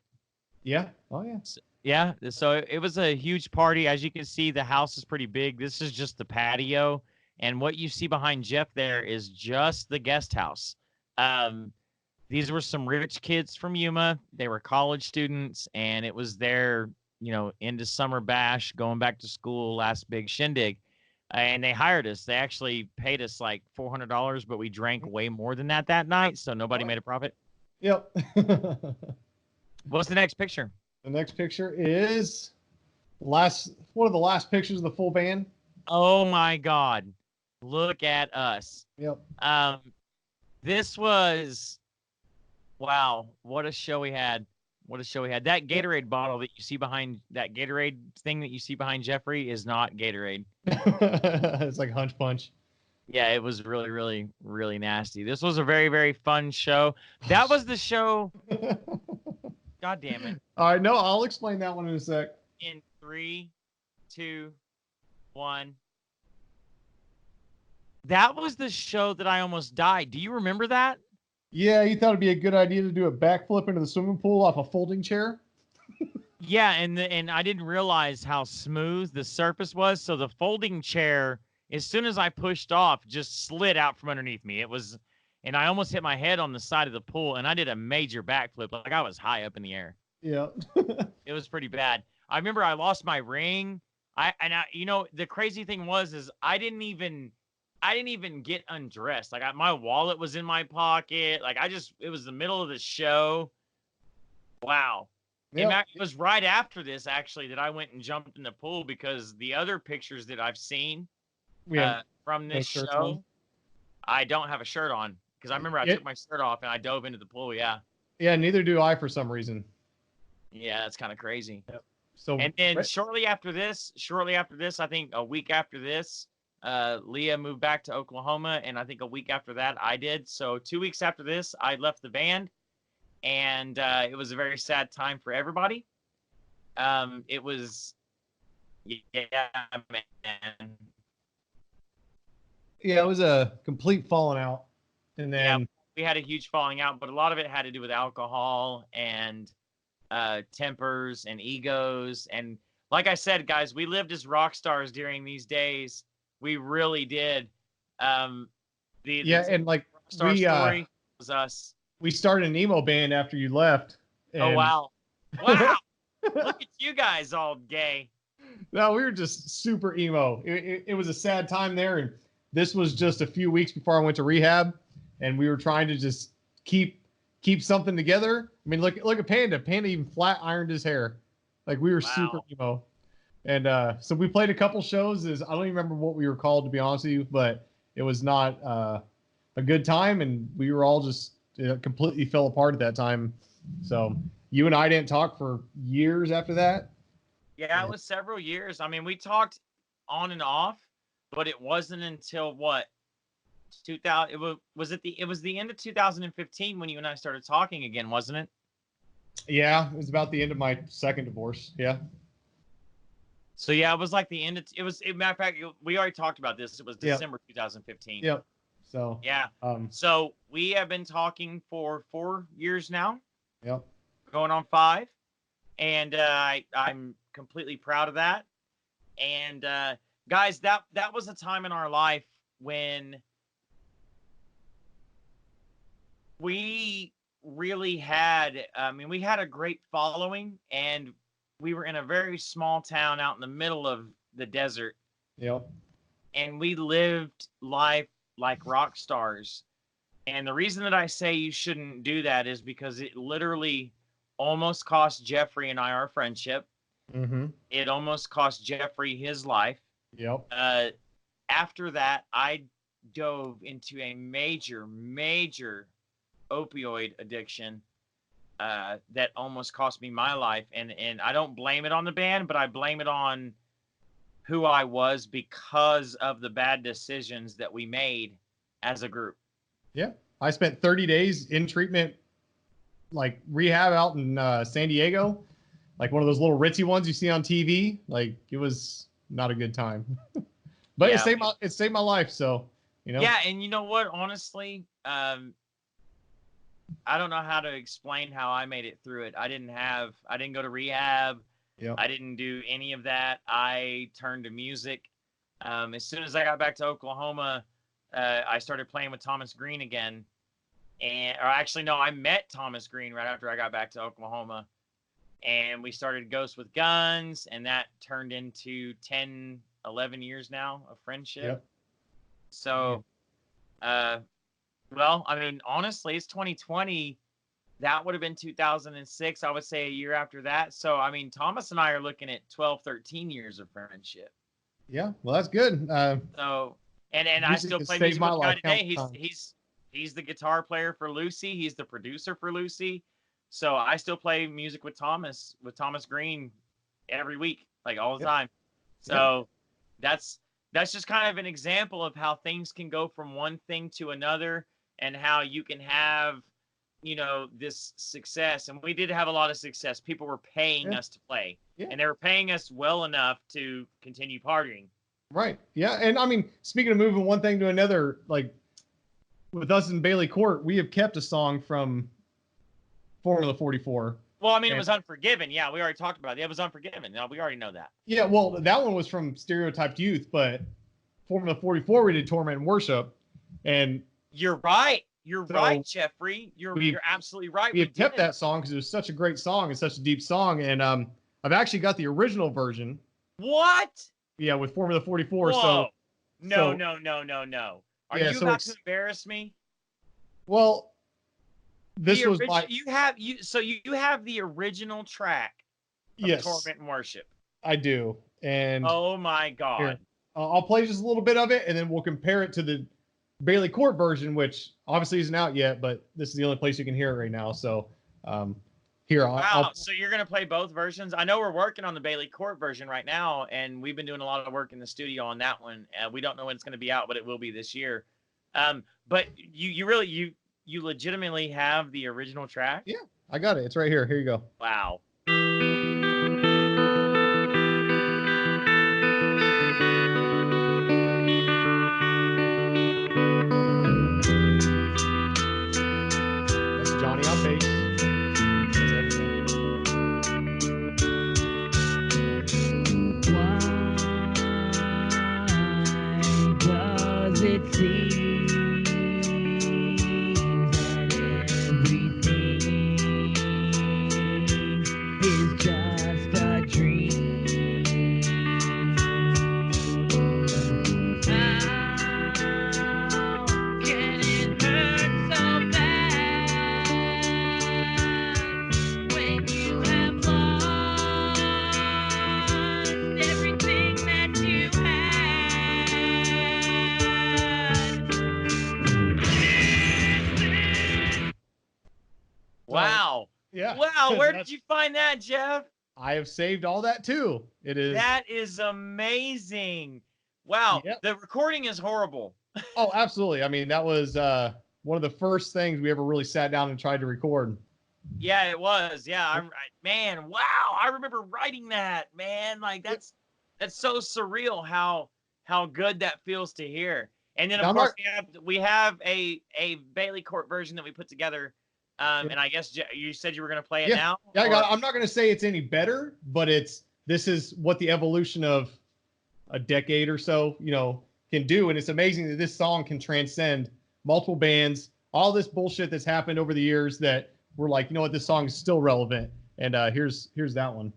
Yeah. Oh yeah. Yeah. So it was a huge party. As you can see, the house is pretty big. This is just the patio. And what you see behind Jeff there is just the guest house. These were some rich kids from Yuma. They were college students, and it was their, end of summer bash, going back to school, last big shindig. And they hired us. They actually paid us like $400, but we drank way more than that night, so nobody made a profit. Yep. What's the next picture? The next picture is one of the last pictures of the full band. Oh my God. Look at us. Yep. This was, wow, what a show we had. What a show we had. That Gatorade bottle that you see behind, that Gatorade thing that you see behind Jeffrey is not Gatorade. It's like Hunch Punch. Yeah, it was really, really, really nasty. This was a very, very fun show. That was the show. God damn it. All right, no, I'll explain that one in a sec. In 3, 2, 1. That was the show that I almost died. Do you remember that? Yeah, you thought it'd be a good idea to do a backflip into the swimming pool off a folding chair? Yeah, and I didn't realize how smooth the surface was. So the folding chair, as soon as I pushed off, just slid out from underneath me. And I almost hit my head on the side of the pool, and I did a major backflip. Like I was high up in the air. Yeah. It was pretty bad. I remember I lost my ring. The crazy thing is I didn't even get undressed. Like my wallet was in my pocket. Like it was the middle of the show. Wow. Yep. It was right after this actually that I went and jumped in the pool, because the other pictures that I've seen from this show, I don't have a shirt on, because I remember I took my shirt off and I dove into the pool. Yeah. Yeah. Neither do I for some reason. Yeah. That's kind of crazy. Yep. So, and then shortly after this, I think a week after this, Leah moved back to Oklahoma, and I think a week after that I did. So 2 weeks after this, I left the band, and it was a very sad time for everybody. It was, man. Yeah, it was a complete falling out, and then we had a huge falling out, but a lot of it had to do with alcohol and tempers and egos. And like I said, guys, we lived as rock stars during these days. We really did. And like story was us. We started an emo band after you left. Oh wow! Wow! Look at you guys, all gay. No, we were just super emo. It was a sad time there, and this was just a few weeks before I went to rehab, and we were trying to just keep something together. I mean, look at Panda. Panda even flat ironed his hair. Like we were super emo. And so we played a couple shows. I don't even remember what we were called, to be honest with you, but it was not a good time, and we were all just completely fell apart at that time. So you and I didn't talk for years after that. Yeah, it was several years. I mean, we talked on and off, but it wasn't until what 2000. It was the end of 2015 when you and I started talking again, wasn't it? Yeah, it was about the end of my second divorce. Yeah. So yeah, it was like the end of matter of fact, we already talked about this. It was December 2015. Yep. So yeah. So we have been talking for 4 years now. Yep. Going on 5, and I'm completely proud of that. And guys, that was a time in our life when we really had, I mean, we had a great following, and we were in a very small town out in the middle of the desert. Yep. And we lived life like rock stars. And the reason that I say you shouldn't do that is because it literally almost cost Jeffrey and I our friendship. Mm-hmm. It almost cost Jeffrey his life. Yep. After that, I dove into a major opioid addiction that almost cost me my life. And I don't blame it on the band, but I blame it on who I was because of the bad decisions that we made as a group. Yeah. I spent 30 days in treatment, like rehab out in San Diego, like one of those little ritzy ones you see on TV. Like, it was not a good time, but yeah, it saved my life. So, you know. Yeah. And you know what, honestly, I don't know how to explain how I made it through it. I didn't go to rehab. Yep. I didn't do any of that. I turned to music. As soon as I got back to Oklahoma, I started playing with THOMASGREEN again. I met THOMASGREEN right after I got back to Oklahoma. And we started Ghosts with Guns, and that turned into 10, 11 years now of friendship. Yep. So, well, I mean, honestly, it's 2020. That would have been 2006. I would say a year after that. So, I mean, Thomas and I are looking at 12, 13 years of friendship. Yeah, well, that's good. So, and I still play music with the guy today. He's the guitar player for Lucy. He's the producer for Lucy. So I still play music with THOMASGREEN every week, like all the time. So that's just kind of an example of how things can go from one thing to another, and how you can have, you know, this success. And we did have a lot of success. People were paying us to play, and they were paying us well enough to continue partying. Right. Yeah. And I mean, speaking of moving one thing to another, like with us in BAILEYCOURT, we have kept a song from Formula 44. Well, I mean, it was Unforgiven. Yeah, we already talked about it. It was Unforgiven. No, we already know that. Yeah, well, that one was from Stereotyped Youth, but Formula 44, we did Torment and Worship. And you're right. You're right, Jeffrey. You're absolutely right. We have kept that song because it was such a great song and such a deep song. And I've actually got the original version. What? Yeah, with Formula 44. Whoa. So No. Are you about to embarrass me? Well, this was you have the original track of Torment and Worship. I do. And oh my God. Here, I'll play just a little bit of it, and then we'll compare it to the BAILEYCOURT version, which obviously isn't out yet, but this is the only place you can hear it right now. So so you're going to play both versions? I know we're working on the BAILEYCOURT version right now, and we've been doing a lot of work in the studio on that one. We don't know when it's going to be out, but it will be this year. But you legitimately have the original track? Yeah, I got it. It's right here. Here you go. Wow. That's Johnny on bass. Why does it seem just a dream? How can it hurt so bad when you have lost everything that you had? Yeah. Wow, where did That's- you find that, Jeff? I have saved all that too. It is. That is amazing. Wow, Yep. the recording is horrible. Oh, absolutely. I mean, that was one of the first things we ever really sat down and tried to record. Yeah, it was. Yeah, man, wow, I remember writing that, man. Like that's so surreal how good that feels to hear. And then of course we have a BAILEYCOURT version that we put together. And I guess you said you were going to play it now. Yeah, I'm not going to say it's any better, but this is what the evolution of a decade or so, can do. And it's amazing that this song can transcend multiple bands, all this bullshit that's happened over the years that we're like, you know what, this song is still relevant. And here's that one.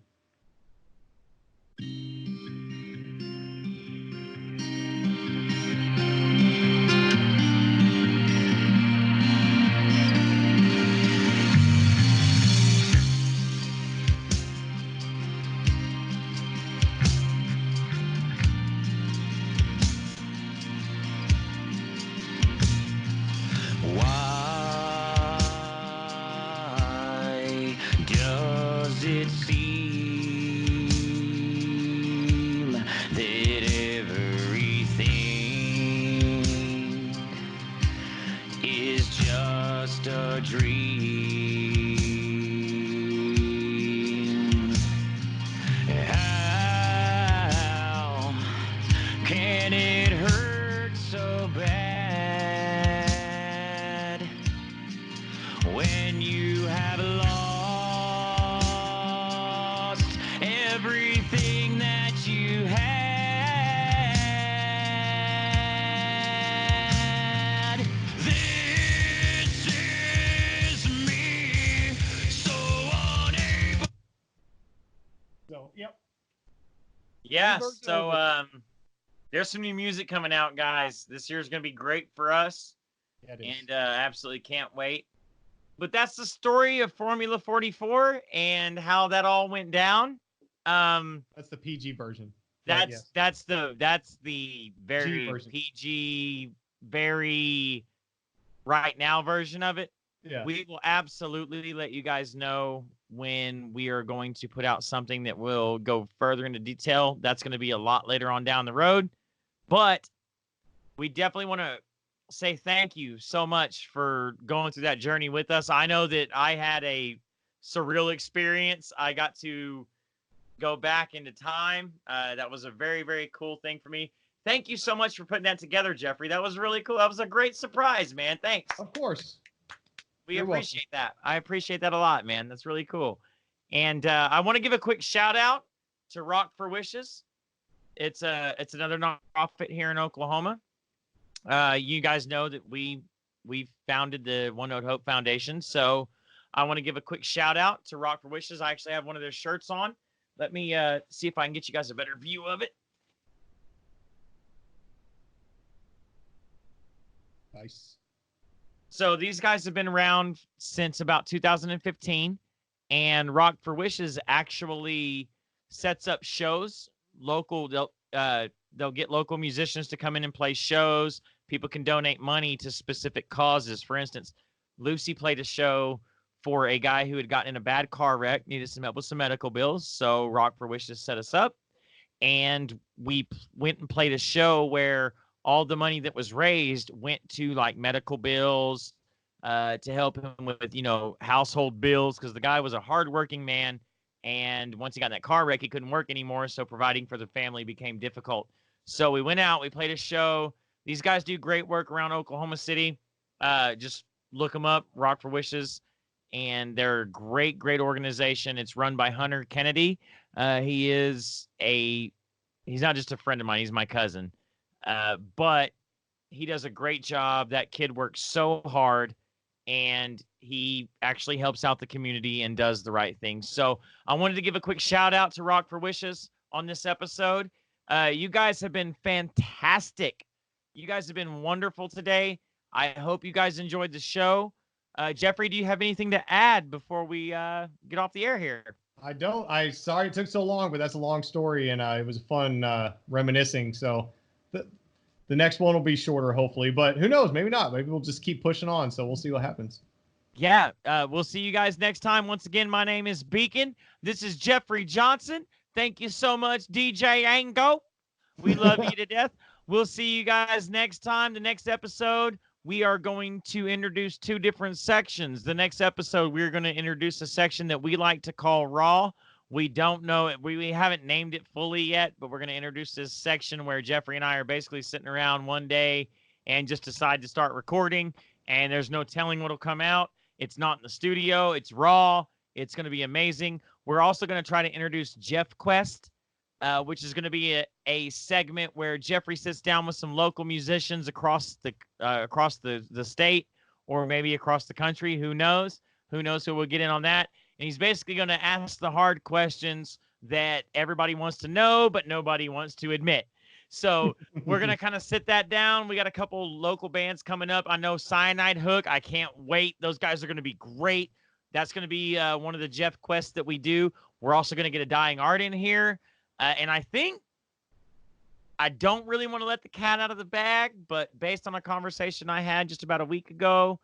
Why does it seem that everything is just a dream? How can it hurt so bad when you have lost everything that you had? This is me, so unable. So, yep. Yeah, New version so of there's some new music coming out, guys. This year's going to be great for us. Yeah, it is. And absolutely can't wait. But that's the story of Formula 44 and how that all went down. That's the PG version. But That's the very version. PG, very right now version of it. Yeah. We will absolutely let you guys know when we are going to put out something that will go further into detail. That's going to be a lot later on down the road. But we definitely want to say thank you so much for going through that journey with us. I know that I had a surreal experience. I got to go back into time. That was a very, very cool thing for me. Thank you so much for putting that together, Jeffrey. That was really cool. That was a great surprise, man. Thanks. Of course. We You're appreciate that. I appreciate that a lot, man. That's really cool. And I want to give a quick shout out to Rock for Wishes. It's another nonprofit here in Oklahoma. You guys know that we founded the One Note Hope Foundation, so I want to give a quick shout out to Rock for Wishes. I actually have one of their shirts on. Let me see if I can get you guys a better view of it. Nice. So these guys have been around since about 2015, and Rock for Wishes actually sets up shows local. They'll get local musicians to come in and play shows. People can donate money to specific causes. For instance, Lucy played a show for a guy who had gotten in a bad car wreck, needed some help with some medical bills. So Rock for Wishes set us up, and we went and played a show where all the money that was raised went to like medical bills, to help him with, household bills, because the guy was a hardworking man. And once he got in that car wreck, he couldn't work anymore. So providing for the family became difficult. So we went out, we played a show. These guys do great work around Oklahoma City. Just look them up, Rock for Wishes. And they're a great, great organization. It's run by Hunter Kennedy. He's not just a friend of mine, he's my cousin. But he does a great job. That kid works so hard, and he actually helps out the community and does the right thing. So I wanted to give a quick shout out to Rock for Wishes on this episode. You guys have been fantastic. You guys have been wonderful today. I hope you guys enjoyed the show. Jeffrey, do you have anything to add before we get off the air here? I don't. Sorry it took so long, but that's a long story, and it was fun reminiscing. So the next one will be shorter, hopefully. But who knows? Maybe not. Maybe we'll just keep pushing on. So we'll see what happens. Yeah, we'll see you guys next time. Once again, my name is BKEN. This is Jeffrey Johnson. Thank you so much, DJ-Ango. We love you to death. We'll see you guys next time. The next episode, we are going to introduce 2 different sections. The next episode, we're going to introduce a section that we like to call Raw. We don't know it. We haven't named it fully yet, but we're going to introduce this section where Jeffrey and I are basically sitting around one day and just decide to start recording, and there's no telling what'll come out. It's not in the studio. It's raw. It's going to be amazing. We're also going to try to introduce Jeff Quest, which is going to be a segment where Jeffrey sits down with some local musicians across the state, or maybe across the country. Who knows? Who knows who will get in on that? And he's basically going to ask the hard questions that everybody wants to know, but nobody wants to admit. So we're going to kind of sit that down. We got a couple local bands coming up. I know Cyanide Hook. I can't wait. Those guys are going to be great. That's going to be one of the Jeff quests that we do. We're also going to get a Dying Art in here. And I think I don't really want to let the cat out of the bag, but based on a conversation I had just about a week ago,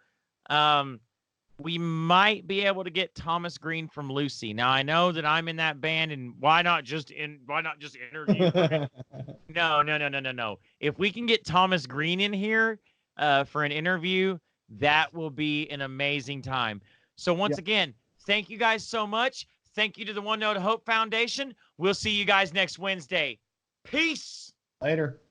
we might be able to get Thomasgreen from Lucy. Now I know that I'm in that band, and why not just interview? No. If we can get Thomasgreen in here for an interview, that will be an amazing time. So once again, thank you guys so much. Thank you to the One Note Hope Foundation. We'll see you guys next Wednesday. Peace. Later.